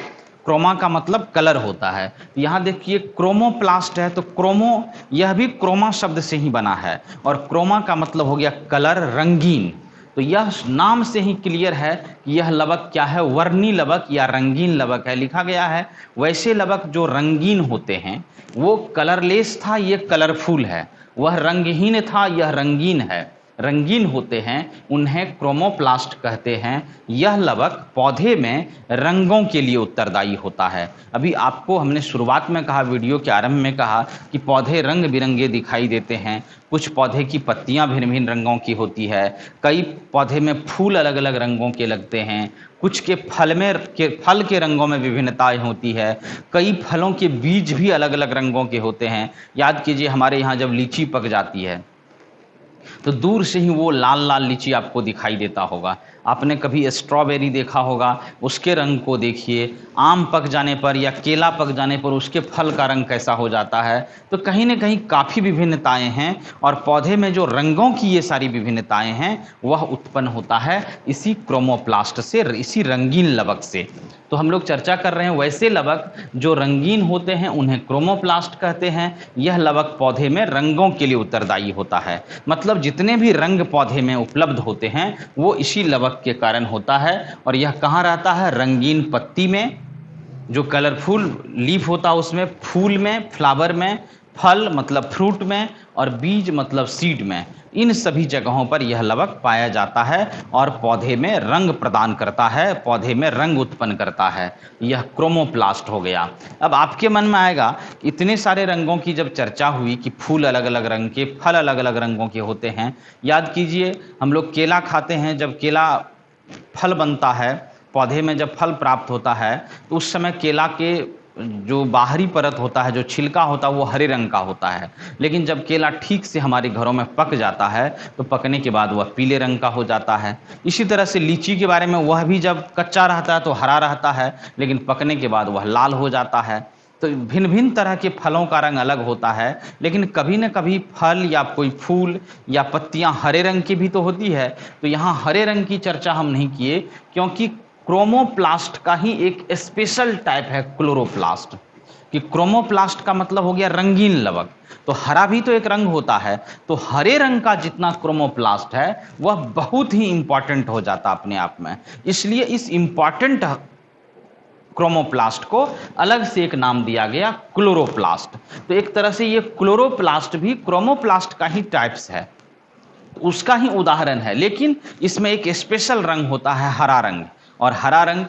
क्रोमा का मतलब कलर होता है। यहाँ देखिए क्रोमोप्लास्ट है, तो क्रोमो, यह भी क्रोमा शब्द से ही बना है, और क्रोमा का मतलब हो गया कलर, रंगीन। तो यह नाम से ही क्लियर है कि यह लवक क्या है, वर्णी लवक या रंगीन लवक है। लिखा गया है वैसे लवक जो रंगीन होते हैं वो कलरलेस था, ये कलरफुल है। वह रंगहीन था, यह रंगीन है। रंगीन होते हैं उन्हें क्रोमोप्लास्ट कहते हैं। यह लवक पौधे में रंगों के लिए उत्तरदायी होता है। अभी आपको हमने शुरुआत में कहा, वीडियो के आरंभ में कहा कि पौधे रंग बिरंगे दिखाई देते हैं। कुछ पौधे की पत्तियां भिन्न भिन्न रंगों की होती है, कई पौधे में फूल अलग अलग रंगों के लगते हैं, कुछ के फल के रंगों में विभिन्नताएं होती है, कई फलों के बीज भी अलग अलग रंगों के होते हैं। याद कीजिए हमारे यहाँ जब लीची पक जाती है तो दूर से ही वो लाल लाल लीची आपको दिखाई देता होगा। आपने कभी स्ट्रॉबेरी देखा होगा, उसके रंग को देखिए। आम पक जाने पर या केला पक जाने पर उसके फल का रंग कैसा हो जाता है। तो कहीं न कहीं काफ़ी विभिन्नताएं हैं, और पौधे में जो रंगों की ये सारी विभिन्नताएं हैं वह उत्पन्न होता है इसी क्रोमोप्लास्ट से, इसी रंगीन लवक से। तो हम लोग चर्चा कर रहे हैं वैसे लवक जो रंगीन होते हैं उन्हें क्रोमोप्लास्ट कहते हैं। यह लवक पौधे में रंगों के लिए उत्तरदायी होता है, मतलब जितने भी रंग पौधे में उपलब्ध होते हैं वो इसी लवक के कारण होता है। और यह कहाँ रहता है? रंगीन पत्ती में, जो कलरफुल लीफ होता है उसमें, फूल में, फ्लावर में, फल मतलब फ्रूट में, और बीज मतलब सीड में। इन सभी जगहों पर यह लवक पाया जाता है और पौधे में रंग प्रदान करता है, पौधे में रंग उत्पन्न करता है। यह क्रोमोप्लास्ट हो गया। अब आपके मन में आएगा, इतने सारे रंगों की जब चर्चा हुई कि फूल अलग अलग रंग के, फल अलग अलग रंगों के होते हैं। याद कीजिए हम लोग केला खाते हैं, जब केला फल बनता है, पौधे में जब फल प्राप्त होता है तो उस समय केला के जो बाहरी परत होता है, जो छिलका होता है, वो हरे रंग का होता है। लेकिन जब केला ठीक से हमारे घरों में पक जाता है तो पकने के बाद वह पीले रंग का हो जाता है। इसी तरह से लीची के बारे में, वह भी जब कच्चा रहता है तो हरा रहता है, लेकिन पकने के बाद वह लाल हो जाता है। तो भिन्न भिन्न तरह के फलों का रंग अलग होता है, लेकिन कभी न कभी फल या कोई फूल या पत्तियां हरे रंग की भी तो होती है। तो यहाँ हरे रंग की चर्चा हम नहीं किए, क्योंकि क्रोमोप्लास्ट का ही एक स्पेशल टाइप है क्लोरोप्लास्ट, कि क्रोमोप्लास्ट का मतलब हो गया रंगीन लवक। तो हरा भी तो एक रंग होता है, तो हरे रंग का जितना क्रोमोप्लास्ट है वह बहुत ही इंपॉर्टेंट हो जाता अपने आप में। इसलिए इस इंपॉर्टेंट क्रोमोप्लास्ट को अलग से एक नाम दिया गया, क्लोरोप्लास्ट। तो एक तरह से ये क्लोरोप्लास्ट भी क्रोमोप्लास्ट का ही टाइप्स है, उसका ही उदाहरण है। लेकिन इसमें एक स्पेशल रंग होता है, हरा रंग। और हरा रंग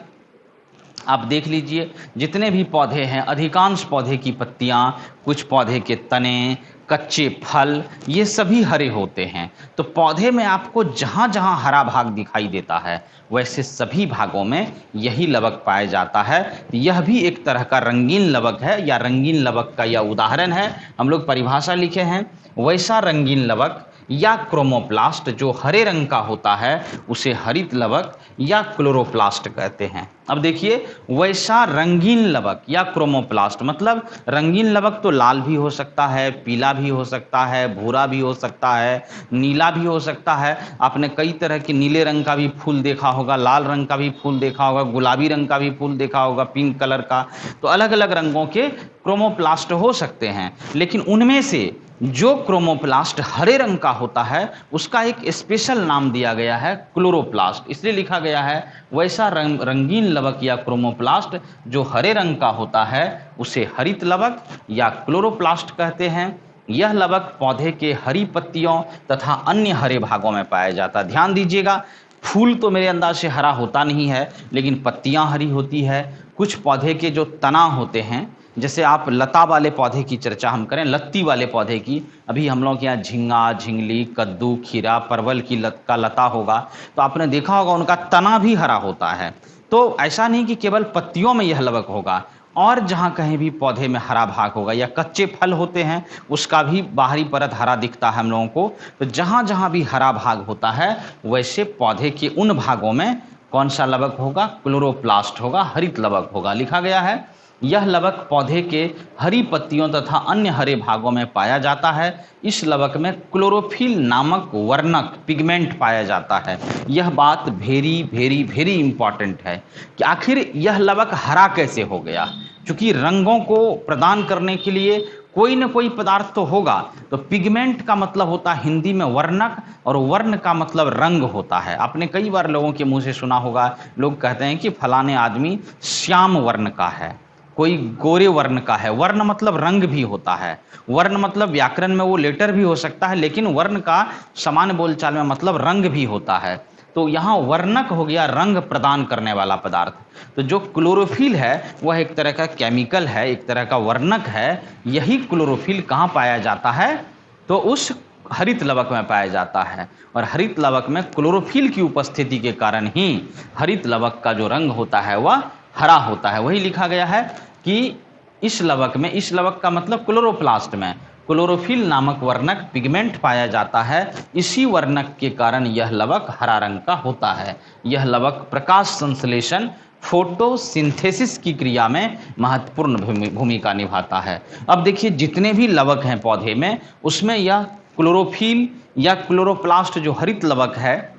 आप देख लीजिए, जितने भी पौधे हैं, अधिकांश पौधे की पत्तियां, कुछ पौधे के तने, कच्चे फल, ये सभी हरे होते हैं। तो पौधे में आपको जहाँ जहाँ हरा भाग दिखाई देता है वैसे सभी भागों में यही लवक पाया जाता है। यह भी एक तरह का रंगीन लवक है या रंगीन लवक का यह उदाहरण है। हम लोग परिभाषा लिखे हैं, वैसा रंगीन लवक या क्रोमोप्लास्ट जो हरे रंग का होता है उसे हरित लवक या क्लोरोप्लास्ट कहते हैं। अब देखिए, वैसा रंगीन लवक या क्रोमोप्लास्ट मतलब रंगीन लवक तो लाल भी हो सकता है, पीला भी हो सकता है, भूरा भी हो सकता है, नीला भी हो सकता है। आपने कई तरह के नीले रंग का भी फूल देखा होगा, लाल रंग का भी फूल देखा होगा, गुलाबी रंग का भी फूल देखा होगा, पिंक कलर का। तो अलग अलग रंगों के क्रोमोप्लास्ट हो सकते हैं, लेकिन उनमें से जो क्रोमोप्लास्ट हरे रंग का होता है उसका एक स्पेशल नाम दिया गया है क्लोरोप्लास्ट। इसलिए लिखा गया है वैसा रंगीन लवक या क्रोमोप्लास्ट जो हरे रंग का होता है उसे हरित लवक या क्लोरोप्लास्ट कहते हैं। यह लवक पौधे के हरी पत्तियों तथा अन्य हरे भागों में पाया जाता है। ध्यान दीजिएगा, फूल तो मेरे अंदाज से हरा होता नहीं है, लेकिन पत्तियां हरी होती है। कुछ पौधे के जो तना होते हैं, जैसे आप लता वाले पौधे की चर्चा हम करें, लत्ती वाले पौधे की, अभी हम लोग के यहाँ झींगा, झिंगली, कद्दू, खीरा, परवल की लता होगा, तो आपने देखा होगा उनका तना भी हरा होता है। तो ऐसा नहीं कि केवल पत्तियों में यह लवक होगा, और जहाँ कहीं भी पौधे में हरा भाग होगा या कच्चे फल होते हैं उसका भी बाहरी परत हरा दिखता है हम लोगों को। तो जहाँ जहाँ भी हरा भाग होता है वैसे पौधे के उन भागों में कौन सा लवक होगा? क्लोरोप्लास्ट होगा, हरित लवक होगा। लिखा गया है यह लवक पौधे के हरी पत्तियों तथा अन्य हरे भागों में पाया जाता है। इस लवक में क्लोरोफिल नामक वर्णक पिगमेंट पाया जाता है। यह बात वेरी वेरी वेरी इंपॉर्टेंट है कि आखिर यह लवक हरा कैसे हो गया। क्योंकि रंगों को प्रदान करने के लिए कोई न कोई पदार्थ तो होगा। तो पिगमेंट का मतलब होता है हिंदी में वर्णक, और वर्ण का मतलब रंग होता है। आपने कई बार लोगों के मुंह से सुना होगा, लोग कहते हैं कि फलाने आदमी श्याम वर्ण का है, कोई गोरे वर्ण का है। वर्ण मतलब रंग भी होता है। वर्ण मतलब व्याकरण में वो लेटर भी हो सकता है, लेकिन वर्ण का सामान्य बोलचाल में मतलब रंग भी होता है। तो यहाँ वर्णक हो गया रंग प्रदान करने वाला पदार्थ। तो जो क्लोरोफिल है वह एक तरह का केमिकल है, एक तरह का वर्णक है। यही क्लोरोफिल कहाँ पाया जाता है? तो उस हरित लवक में पाया जाता है। और हरित लवक में क्लोरोफिल की उपस्थिति के कारण ही हरित लवक का जो रंग होता है वह हरा होता है। वही लिखा गया है कि इस लवक में, इस लवक का मतलब क्लोरोप्लास्ट में क्लोरोफिल नामक वर्णक पिगमेंट पाया जाता है। इसी वर्णक के कारण यह लवक हरा रंग का होता है। यह लवक प्रकाश संश्लेषण फोटोसिंथेसिस की क्रिया में महत्वपूर्ण भूमिका निभाता है। अब देखिए, जितने भी लवक हैं पौधे में, उसमें यह क्लोरोफिल या क्लोरोप्लास्ट जो हरित लवक है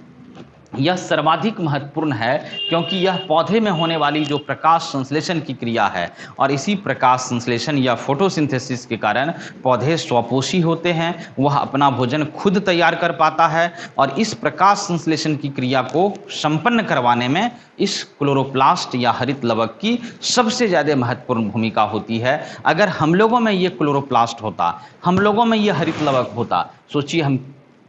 यह सर्वाधिक महत्वपूर्ण है, क्योंकि यह पौधे में होने वाली जो प्रकाश संश्लेषण की क्रिया है, और इसी प्रकाश संश्लेषण या फोटोसिंथेसिस के कारण पौधे स्वपोषी होते हैं। वह अपना भोजन खुद तैयार कर पाता है, और इस प्रकाश संश्लेषण की क्रिया को संपन्न करवाने में इस क्लोरोप्लास्ट या हरित लवक की सबसे ज़्यादा महत्वपूर्ण भूमिका होती है। अगर हम लोगों में ये क्लोरोप्लास्ट होता, हम लोगों में ये हरित लवक होता, सोचिए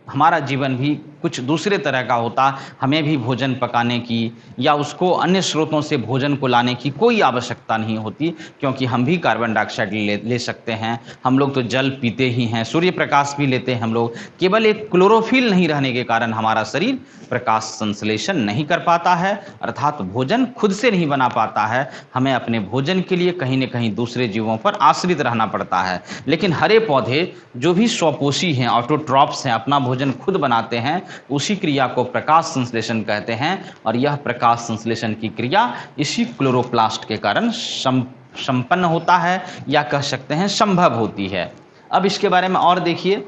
हमारा जीवन भी कुछ दूसरे तरह का होता। हमें भी भोजन पकाने की या उसको अन्य स्रोतों से भोजन को लाने की कोई आवश्यकता नहीं होती, क्योंकि हम भी कार्बन डाइऑक्साइड ले सकते हैं। हम लोग तो जल पीते ही हैं, सूर्य प्रकाश भी लेते हैं हम लोग। केवल एक क्लोरोफिल नहीं रहने के कारण हमारा शरीर प्रकाश संश्लेषण नहीं कर पाता है, अर्थात भोजन खुद से नहीं बना पाता है। हमें अपने भोजन के लिए कहीं न कहीं दूसरे जीवों पर आश्रित रहना पड़ता है। लेकिन हरे पौधे जो भी स्वपोषी हैं, ऑटोट्रॉप्स हैं, अपना भोजन खुद बनाते हैं, उसी क्रिया को प्रकाश संश्लेषण कहते हैं। और यह प्रकाश संश्लेषण की क्रिया इसी क्लोरोप्लास्ट के कारण संपन्न होता है, या कह सकते हैं संभव होती है। अब इसके बारे में और देखिए,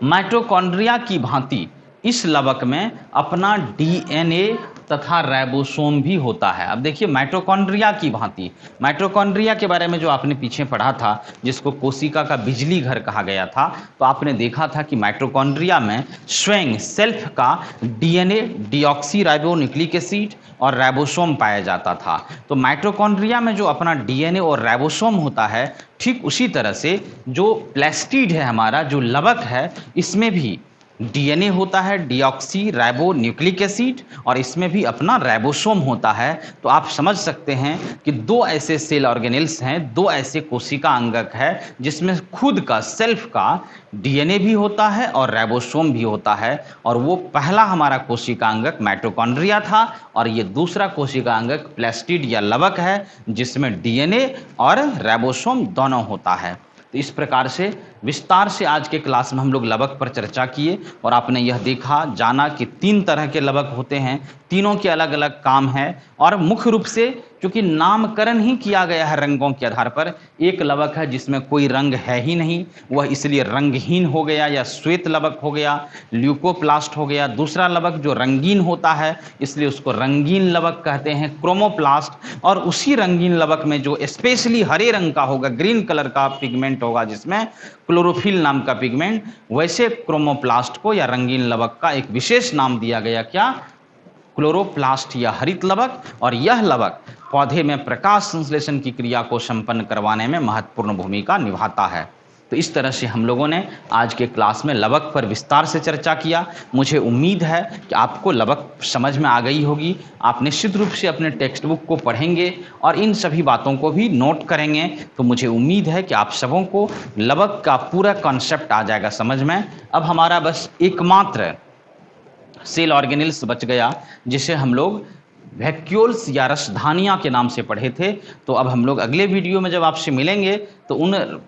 माइटोकॉन्ड्रिया की भांति इस लवक में अपना डीएनए तथा राइबोसोम भी होता है। अब देखिए, माइटोकॉन्ड्रिया की भांति, माइटोकॉन्ड्रिया के बारे में जो आपने पीछे पढ़ा था, जिसको कोशिका का बिजली घर कहा गया था, तो आपने देखा था कि माइटोकॉन्ड्रिया में स्वयं सेल्फ का DNA, deoxy ribo nucleic acid और राइबोसोम पाया जाता था। तो माइटोकॉन्ड्रिया में जो अपना डीएनए और राइबोसोम होता है, ठीक उसी तरह से जो प्लास्टिड है हमारा, जो लवक है, इसमें भी डीएनए होता है डीऑक्सी राइबो न्यूक्लिक एसिड, और इसमें भी अपना राइबोसोम होता है। तो आप समझ सकते हैं कि दो ऐसे सेल ऑर्गेनेल्स हैं, दो ऐसे कोशिका अंगक है जिसमें खुद का सेल्फ का डीएनए भी होता है और राइबोसोम भी होता है। और वो पहला हमारा कोशिका अंगक माइटोकॉन्ड्रिया था, और ये दूसरा कोशिका अंगक प्लास्टिड या लवक है जिसमें डीएनए और राइबोसोम दोनों होता है। तो इस प्रकार से विस्तार से आज के क्लास में हम लोग लवक पर चर्चा किए, और आपने यह देखा जाना कि 3 तरह के लवक होते हैं, तीनों के अलग अलग काम है। और मुख्य रूप से क्योंकि नामकरण ही किया गया है रंगों के आधार पर, एक लवक है जिसमें कोई रंग है ही नहीं, वह इसलिए रंगहीन हो गया या श्वेत लवक हो गया, ल्यूकोप्लास्ट हो गया। दूसरा लवक जो रंगीन होता है इसलिए उसको रंगीन लवक कहते हैं, क्रोमोप्लास्ट। और उसी रंगीन लवक में जो स्पेशली हरे रंग का होगा, ग्रीन कलर का पिगमेंट होगा जिसमें क्लोरोफिल नाम का पिगमेंट, वैसे क्रोमोप्लास्ट को या रंगीन लवक का एक विशेष नाम दिया गया, क्या? क्लोरोप्लास्ट या हरित लवक। और यह लवक पौधे में प्रकाश संश्लेषण की क्रिया को संपन्न करवाने में महत्वपूर्ण भूमिका निभाता है। तो इस तरह से हम लोगों ने आज के क्लास में लवक पर विस्तार से चर्चा किया। मुझे उम्मीद है कि आपको लवक समझ में आ गई होगी। आप निश्चित रूप से अपने टेक्स्ट बुक को पढ़ेंगे और इन सभी बातों को भी नोट करेंगे, तो मुझे उम्मीद है कि आप सबों को लवक का पूरा कॉन्सेप्ट आ जाएगा समझ में। अब हमारा बस एकमात्र सेल ऑर्गेनेल्स बच गया जिसे हम लोग वैक्यूल्स या रसधानियाँ के नाम से पढ़े थे। तो अब हम लोग अगले वीडियो में जब आपसे मिलेंगे तो उन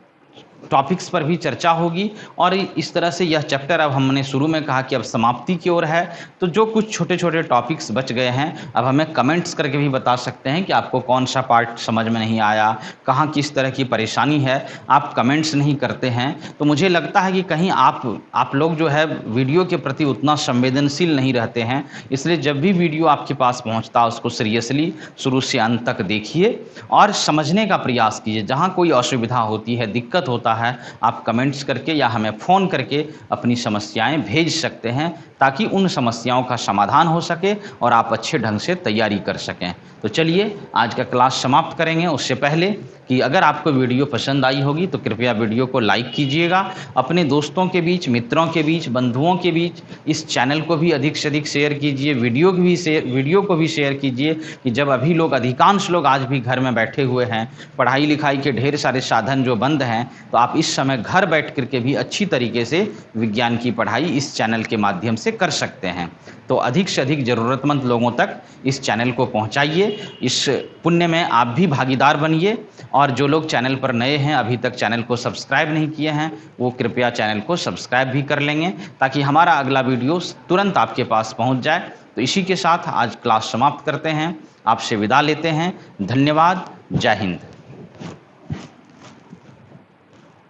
टॉपिक्स पर भी चर्चा होगी। और इस तरह से यह चैप्टर, अब हमने शुरू में कहा कि अब समाप्ति की ओर है, तो जो कुछ छोटे छोटे टॉपिक्स बच गए हैं अब हमें कमेंट्स करके भी बता सकते हैं कि आपको कौन सा पार्ट समझ में नहीं आया, कहाँ किस तरह की परेशानी है। आप कमेंट्स नहीं करते हैं तो मुझे लगता है कि कहीं आप लोग जो है वीडियो के प्रति उतना संवेदनशील नहीं रहते हैं। इसलिए जब भी वीडियो आपके पास पहुँचता है उसको सीरियसली शुरू से अंत तक देखिए और समझने का प्रयास कीजिए। जहाँ कोई असुविधा होती है, दिक्कत होता है, आप कमेंट्स करके या हमें फ़ोन करके अपनी समस्याएं भेज सकते हैं ताकि उन समस्याओं का समाधान हो सके और आप अच्छे ढंग से तैयारी कर सकें। तो चलिए आज का क्लास समाप्त करेंगे। उससे पहले कि अगर आपको वीडियो पसंद आई होगी तो कृपया वीडियो को लाइक कीजिएगा, अपने दोस्तों के बीच, मित्रों के बीच, बंधुओं के बीच इस चैनल को भी अधिक से अधिक शेयर कीजिए, वीडियो को भी शेयर कीजिए कि जब अभी लोग, अधिकांश लोग आज भी घर में बैठे हुए हैं, पढ़ाई लिखाई के ढेर सारे साधन जो बंद हैं, तो आप इस समय घर बैठ करके भी अच्छी तरीके से विज्ञान की पढ़ाई इस चैनल के माध्यम से कर सकते हैं। तो अधिक से अधिक ज़रूरतमंद लोगों तक इस चैनल को पहुंचाइए, इस पुण्य में आप भी भागीदार बनिए। और जो लोग चैनल पर नए हैं, अभी तक चैनल को सब्सक्राइब नहीं किए हैं, वो कृपया चैनल को सब्सक्राइब भी कर लेंगे ताकि हमारा अगला वीडियो तुरंत आपके पास पहुंच जाए। तो इसी के साथ आज क्लास समाप्त करते हैं, आपसे विदा लेते हैं। धन्यवाद। जय हिंद।